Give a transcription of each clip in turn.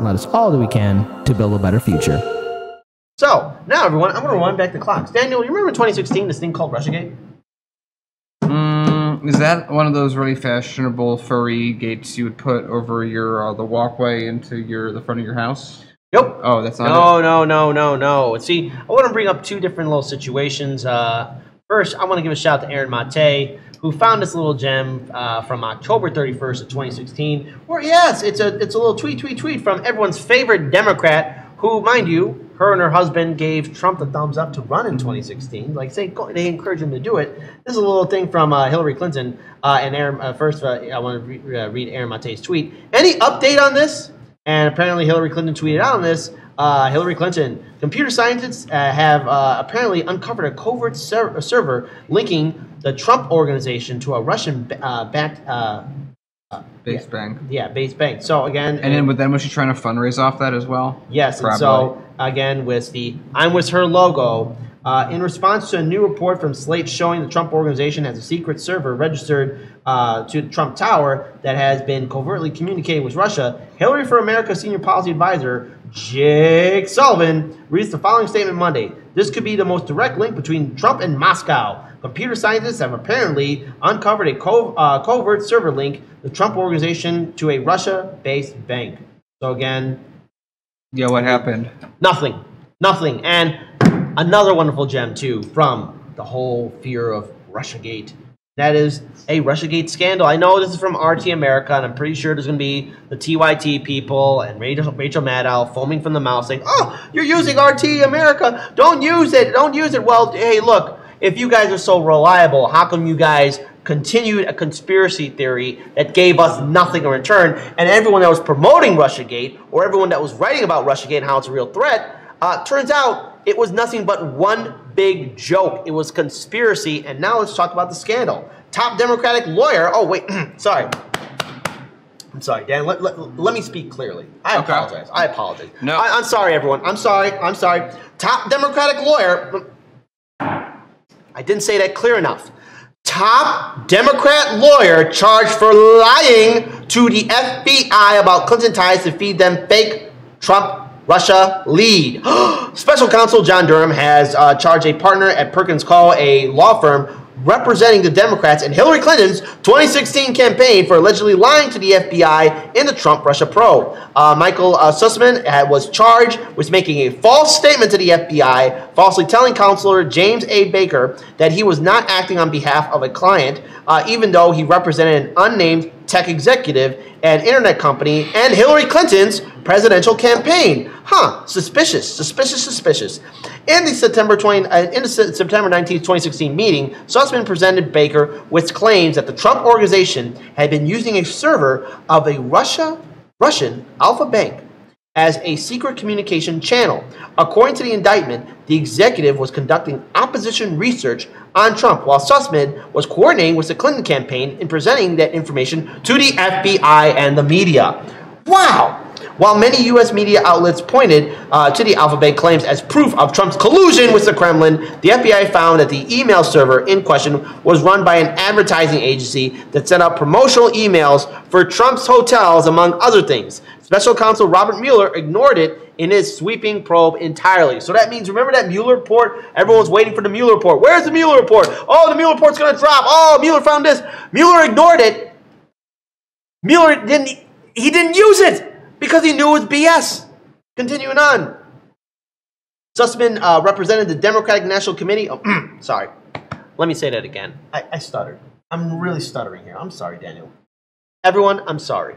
and let us all do we can to build a better future. So, now everyone, I'm going to run back the clocks. Daniel, you remember in 2016 this thing called Russiagate? Is that one of those really fashionable furry gates you would put over your the walkway into the front of your house? Nope. Oh, that's not No. See, I want to bring up two different little situations. First, I want to give a shout out to Aaron Mate, who found this little gem from October 31st of 2016. Where, yes, it's a little tweet from everyone's favorite Democrat, who, mind you, her and her husband gave Trump the thumbs up to run in 2016. Like, they encouraged him to do it. This is a little thing from Hillary Clinton. And Aaron, first, I want to read Aaron Mate's tweet. Any update on this? And apparently Hillary Clinton tweeted out on this. Hillary Clinton, computer scientists have apparently uncovered a covert server linking the Trump organization to a Russian-backed base bank. Yeah, base bank. So again, and then was she trying to fundraise off that as well? Yes. And so again, with the "I'm with her" logo, in response to a new report from Slate showing the Trump organization has a secret server registered to the Trump Tower that has been covertly communicating with Russia, Hillary for America senior policy advisor Jake Sullivan released the following statement Monday. This could be the most direct link between Trump and Moscow. Computer scientists have apparently uncovered a covert server link the Trump organization to a Russia-based bank. So again... Yeah, what happened? Nothing. And another wonderful gem, too, from the whole fear of Russiagate. That is a Russiagate scandal. I know this is from RT America, and I'm pretty sure there's going to be the TYT people and Rachel Maddow foaming from the mouth saying, oh, you're using RT America. Don't use it. Well, hey, look, if you guys are so reliable, how come you guys continued a conspiracy theory that gave us nothing in return? And everyone that was promoting Russiagate or everyone that was writing about Russiagate and how it's a real threat, turns out it was nothing but one big joke. It was conspiracy. And now let's talk about the scandal. Top Democratic lawyer. Oh, wait. Sorry. I'm sorry, Dan. Let me speak clearly. I apologize. No. I'm sorry, everyone. I'm sorry. Top Democratic lawyer. I didn't say that clear enough. Top Democrat lawyer charged for lying to the FBI about Clinton ties to feed them fake Trump-Russia lead. Special counsel John Durham has charged a partner at Perkins Cole, a law firm representing the Democrats in Hillary Clinton's 2016 campaign for allegedly lying to the FBI in the Trump-Russia probe. Michael Sussman was charged with making a false statement to the FBI, falsely telling counselor James A. Baker that he was not acting on behalf of a client, even though he represented an unnamed tech executive, an internet company, and Hillary Clinton's presidential campaign. Suspicious. In the September 19th, 2016 meeting, Sussman presented Baker with claims that the Trump organization had been using a server of a Russian Alpha Bank as a secret communication channel. According to the indictment, the executive was conducting opposition research on Trump, while Sussman was coordinating with the Clinton campaign in presenting that information to the FBI and the media. Wow! While many U.S. media outlets pointed to the Alpha Bank claims as proof of Trump's collusion with the Kremlin, the FBI found that the email server in question was run by an advertising agency that sent out promotional emails for Trump's hotels, among other things. Special counsel Robert Mueller ignored it in his sweeping probe entirely. So that means, remember that Mueller report? Everyone's waiting for the Mueller report. Where's the Mueller report? Oh, the Mueller report's going to drop. Oh, Mueller found this. Mueller ignored it. Mueller didn't use it because he knew it was BS. Continuing on. Sussman represented the Democratic National Committee. Oh, sorry. Let me say that again. I stuttered. I'm really stuttering here. I'm sorry, Daniel. Everyone, I'm sorry.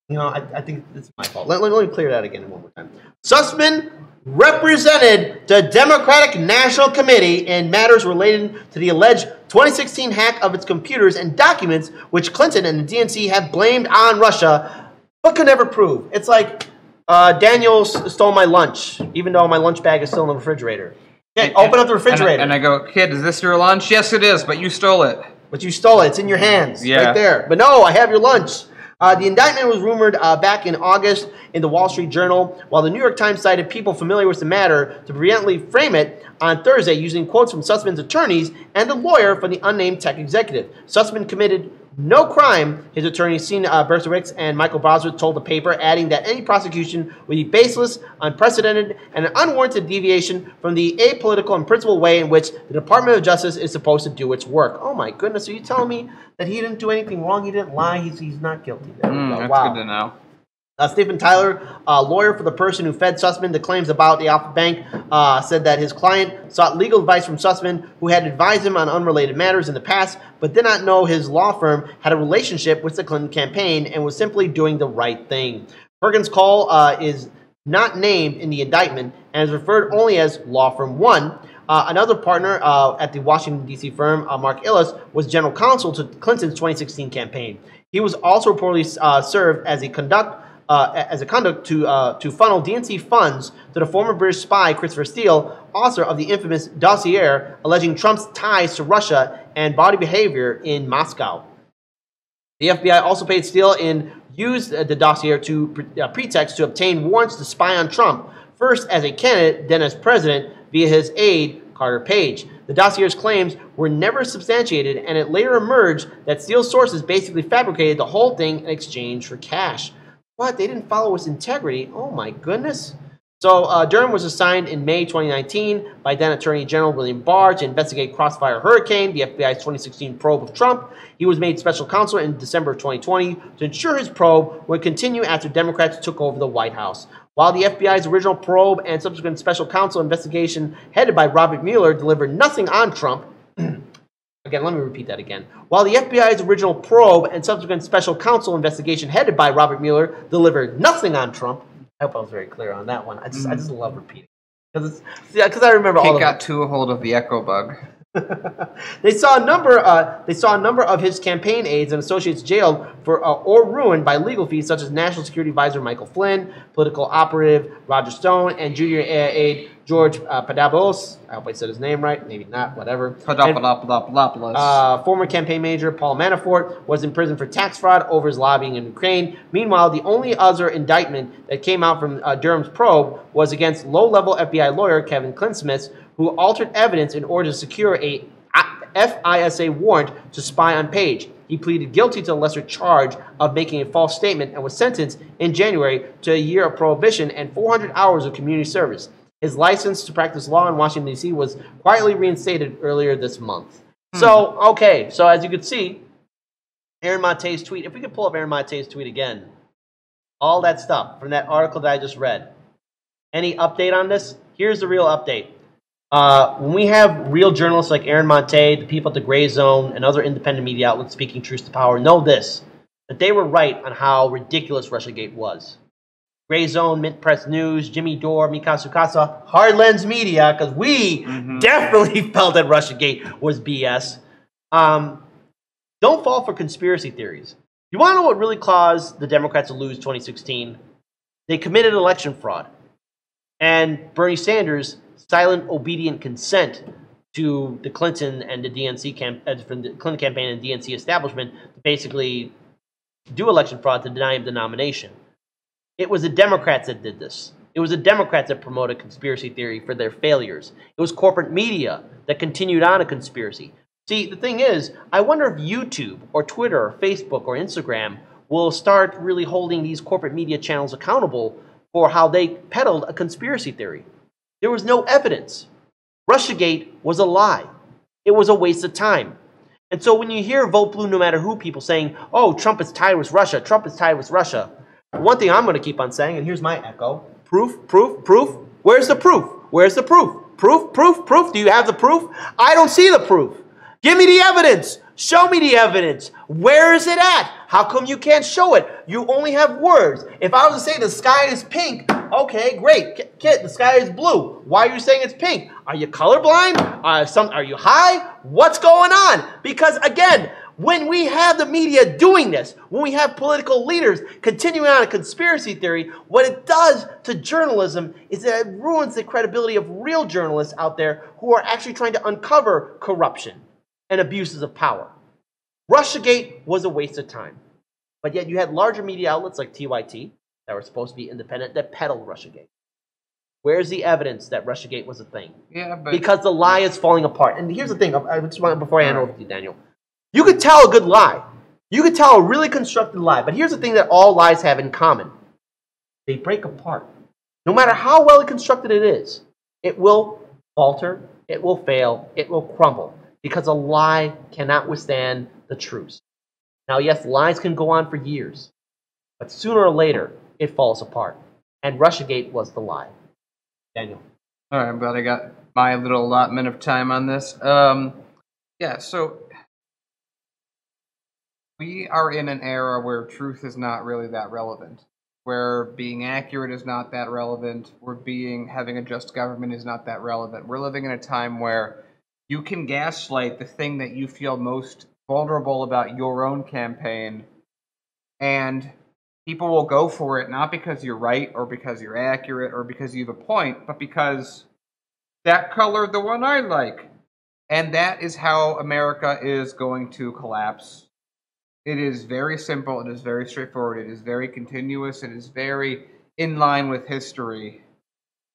You know, I think it's my fault. Let me clear that again one more time. Sussman represented the Democratic National Committee in matters relating to the alleged 2016 hack of its computers and documents, which Clinton and the DNC have blamed on Russia, but could never prove. It's like Daniel stole my lunch, even though my lunch bag is still in the refrigerator. Okay, open up the refrigerator. And I go, kid, is this your lunch? Yes, it is, but you stole it. But you stole it. It's in your hands. Yeah. Right there. But no, I have your lunch. The indictment was rumored back in August in the Wall Street Journal, while the New York Times cited people familiar with the matter to brilliantly frame it on Thursday using quotes from Sussman's attorneys and the lawyer for the unnamed tech executive. Sussman committed no crime, his attorneys, Sean Berkowitz and Michael Bosworth, told the paper, adding that any prosecution would be baseless, unprecedented, and an unwarranted deviation from the apolitical and principled way in which the Department of Justice is supposed to do its work. Oh my goodness, are you telling me that he didn't do anything wrong? He didn't lie? He's not guilty. That's wow. good to know. Stephen Tyler, a lawyer for the person who fed Sussman the claims about the Alpha Bank, said that his client sought legal advice from Sussman, who had advised him on unrelated matters in the past, but did not know his law firm had a relationship with the Clinton campaign and was simply doing the right thing. Perkins' call is not named in the indictment and is referred only as Law Firm 1. Another partner at the Washington, D.C. firm, Mark Illes, was general counsel to Clinton's 2016 campaign. He was also reportedly served as a conduct to funnel DNC funds to the former British spy Christopher Steele, author of the infamous dossier alleging Trump's ties to Russia and body behavior in Moscow. The FBI also paid Steele and used the dossier to pretext to obtain warrants to spy on Trump, first as a candidate, then as president, via his aide, Carter Page. The dossier's claims were never substantiated, and it later emerged that Steele's sources basically fabricated the whole thing in exchange for cash. What? They didn't follow his integrity? Oh my goodness. So Durham was assigned in May 2019 by then Attorney General William Barr to investigate Crossfire Hurricane, the FBI's 2016 probe of Trump. He was made special counsel in December of 2020 to ensure his probe would continue after Democrats took over the White House. While the FBI's original probe and subsequent special counsel investigation headed by Robert Mueller delivered nothing on Trump, again, let me repeat that again. While the FBI's original probe and subsequent special counsel investigation headed by Robert Mueller delivered nothing on Trump, I hope I was very clear on that one. I just love repeating because I remember all of it. He got too a hold of the echo bug. They saw a number of his campaign aides and associates jailed for or ruined by legal fees, such as National Security Advisor Michael Flynn, political operative Roger Stone, and junior aide George Papadopoulos. I hope I said his name right. Maybe not. Whatever. Papadopoulos. Former campaign manager Paul Manafort was in prison for tax fraud over his lobbying in Ukraine. Meanwhile, the only other indictment that came out from Durham's probe was against low-level FBI lawyer Kevin Clinsmith, who altered evidence in order to secure a FISA warrant to spy on Page. He pleaded guilty to a lesser charge of making a false statement and was sentenced in January to a year of prohibition and 400 hours of community service. His license to practice law in Washington, D.C. was quietly reinstated earlier this month. So as you can see, Aaron Mate's tweet, if we could pull up Aaron Mate's tweet again, all that stuff from that article that I just read. Any update on this? Here's the real update. When we have real journalists like Aaron Mate, the people at the Gray Zone, and other independent media outlets speaking truth to power, know this, that they were right on how ridiculous Russiagate was. Gray Zone, Mint Press News, Jimmy Dore, Mikasu Kasa, Hard Lens Media, because we definitely felt that Russiagate was BS. Don't fall for conspiracy theories. You want to know what really caused the Democrats to lose 2016? They committed election fraud. And Bernie Sanders' silent, obedient consent to the Clinton and the DNC from the Clinton campaign and DNC establishment to basically do election fraud to deny him the nomination. It was the Democrats that did this. It was the Democrats that promoted conspiracy theory for their failures. It was corporate media that continued on a conspiracy. See, the thing is, I wonder if YouTube or Twitter or Facebook or Instagram will start really holding these corporate media channels accountable for how they peddled a conspiracy theory. There was no evidence. Russiagate was a lie. It was a waste of time. And so when you hear vote blue no matter who people saying, oh, Trump is tied with Russia, Trump is tied with Russia, one thing I'm going to keep on saying, and here's my echo, proof, proof, proof. Where's the proof? Where's the proof? Proof, proof, proof. Do you have the proof? I don't see the proof. Give me the evidence. Show me the evidence. Where is it at? How come you can't show it? You only have words. If I was to say the sky is pink, okay, great. Kid, the sky is blue. Why are you saying it's pink? Are you colorblind? Are you high? What's going on? Because again, when we have the media doing this, when we have political leaders continuing on a conspiracy theory, what it does to journalism is that it ruins the credibility of real journalists out there who are actually trying to uncover corruption and abuses of power. Russiagate was a waste of time. But yet you had larger media outlets like TYT that were supposed to be independent that peddled Russiagate. Where's the evidence that Russiagate was a thing? Yeah, but because the lie is falling apart. And here's the thing, I just want before I hand over to you, Daniel. You could tell a good lie. You could tell a really constructed lie, but here's the thing that all lies have in common. They break apart. No matter how well constructed it is, it will falter, it will fail, it will crumble, because a lie cannot withstand the truth. Now, yes, lies can go on for years, but sooner or later, it falls apart. And Russiagate was the lie. Daniel. All right, I'm glad I got my little allotment of time on this. Yeah, so we are in an era where truth is not really that relevant, where being accurate is not that relevant, where having a just government is not that relevant. We're living in a time where you can gaslight the thing that you feel most vulnerable about your own campaign, and people will go for it not because you're right or because you're accurate or because you have a point, but because that color, the one I like. And that is how America is going to collapse. It is very simple. It is very straightforward. It is very continuous. It is very in line with history.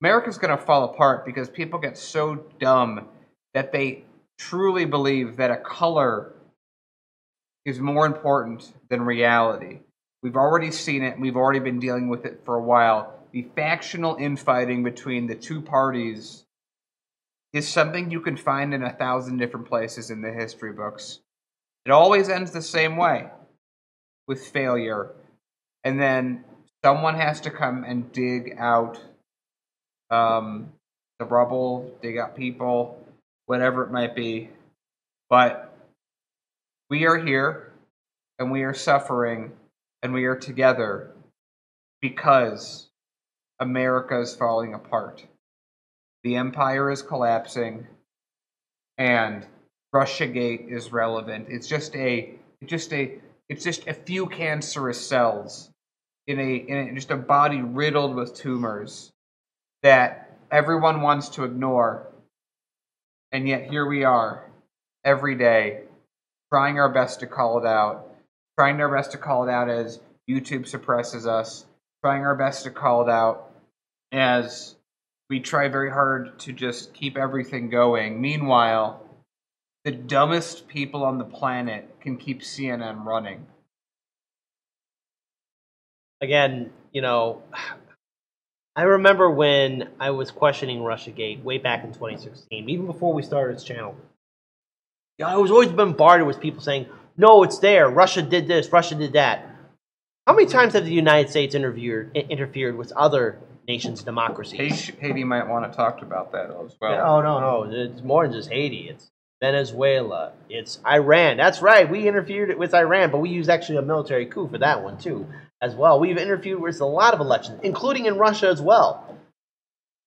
America's going to fall apart because people get so dumb that they truly believe that a color is more important than reality. We've already seen it. We've already been dealing with it for a while. The factional infighting between the two parties is something you can find in 1,000 different places in the history books. It always ends the same way, with failure. And then someone has to come and dig out the rubble, dig out people, whatever it might be. But we are here, and we are suffering, and we are together because America is falling apart. The empire is collapsing, and Russiagate is relevant. It's just a few cancerous cells in just a body riddled with tumors that everyone wants to ignore, and yet here we are every day trying our best to call it out, trying our best to call it out as YouTube suppresses us, trying our best to call it out as we try very hard to just keep everything going. Meanwhile, the dumbest people on the planet can keep CNN running. Again, I remember when I was questioning Russiagate way back in 2016, even before we started this channel. I was always bombarded with people saying, no, it's there. Russia did this. Russia did that. How many times have the United States interfered with other nations' democracies? Haiti might want to talk about that as well. Oh, no. It's more than just Haiti. It's Venezuela. It's Iran. That's right. We interfered with Iran, but we used actually a military coup for that one, too, as well. We've interfered with a lot of elections, including in Russia as well.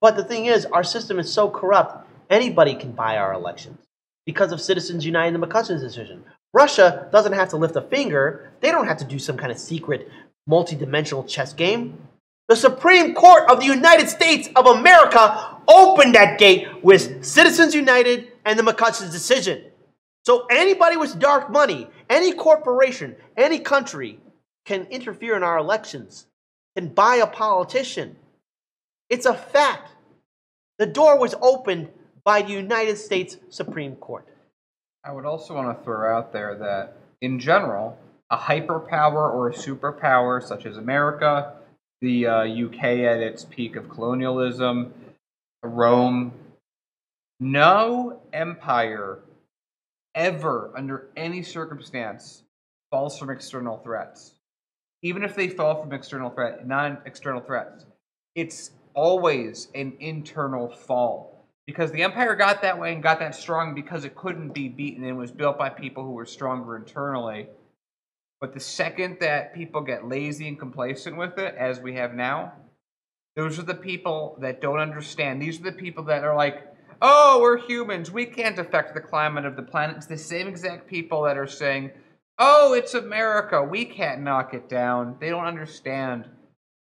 But the thing is, our system is so corrupt, anybody can buy our elections because of Citizens United and the McCutcheon's decision. Russia doesn't have to lift a finger. They don't have to do some kind of secret, multi-dimensional chess game. The Supreme Court of the United States of America opened that gate with Citizens United and the McCutcheon's decision. So anybody with dark money, any corporation, any country can interfere in our elections, can buy a politician. It's a fact. The door was opened by the United States Supreme Court. I would also want to throw out there that, in general, a hyperpower or a superpower such as America, the UK at its peak of colonialism, Rome, no empire ever, under any circumstance, falls from external threats. Even if they fall from non-external threats, it's always an internal fall. Because the empire got that way and got that strong because it couldn't be beaten and was built by people who were stronger internally. But the second that people get lazy and complacent with it, as we have now, those are the people that don't understand. These are the people that are like, oh, we're humans. We can't affect the climate of the planet. It's the same exact people that are saying, oh, it's America. We can't knock it down. They don't understand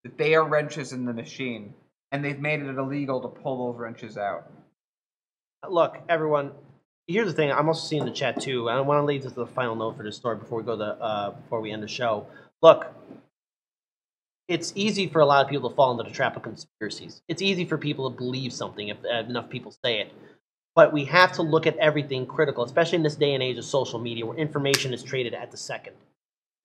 that they are wrenches in the machine. And they've made it illegal to pull those wrenches out. Look, everyone, here's the thing. I'm also seeing the chat, too. I want to lead to the final note for this story before we end the show. Look, it's easy for a lot of people to fall into the trap of conspiracies. It's easy for people to believe something if enough people say it. But we have to look at everything critical, especially in this day and age of social media where information is traded at the second.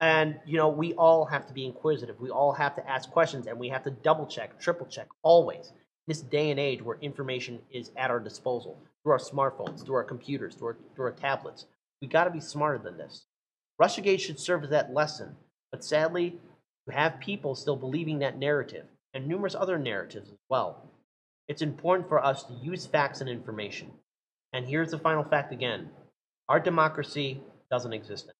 And, you know, we all have to be inquisitive. We all have to ask questions, and we have to double check, triple check, always. This day and age where information is at our disposal through our smartphones, through our computers, through our tablets. We got to be smarter than this. Russiagate should serve as that lesson, but sadly, you have people still believing that narrative and numerous other narratives as well. It's important for us to use facts and information. And here's the final fact again. Our democracy doesn't exist anymore.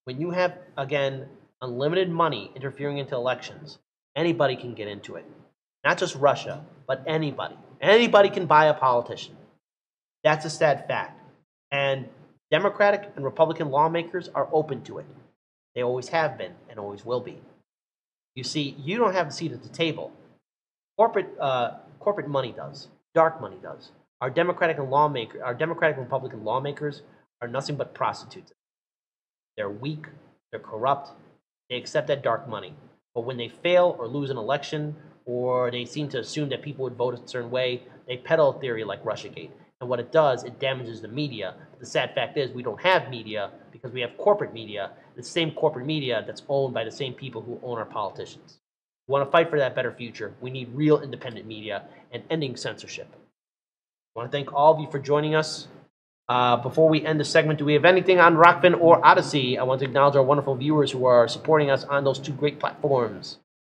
When you have, again, unlimited money interfering into elections, anybody can get into it. Not just Russia, but anybody. Anybody can buy a politician. That's a sad fact. And Democratic and Republican lawmakers are open to it. They always have been and always will be. You see, you don't have a seat at the table. Corporate money does. Dark money does. Our Democratic and Republican lawmakers are nothing but prostitutes. They're weak. They're corrupt. They accept that dark money. But when they fail or lose an election, or they seem to assume that people would vote a certain way, they peddle a theory like Russiagate. And what it does, it damages the media. The sad fact is we don't have media because we have corporate media, the same corporate media that's owned by the same people who own our politicians. We want to fight for that better future. We need real independent media and ending censorship. I want to thank all of you for joining us. Before we end the segment, do we have anything on Rockfin or Odyssey? I want to acknowledge our wonderful viewers who are supporting us on those two great platforms.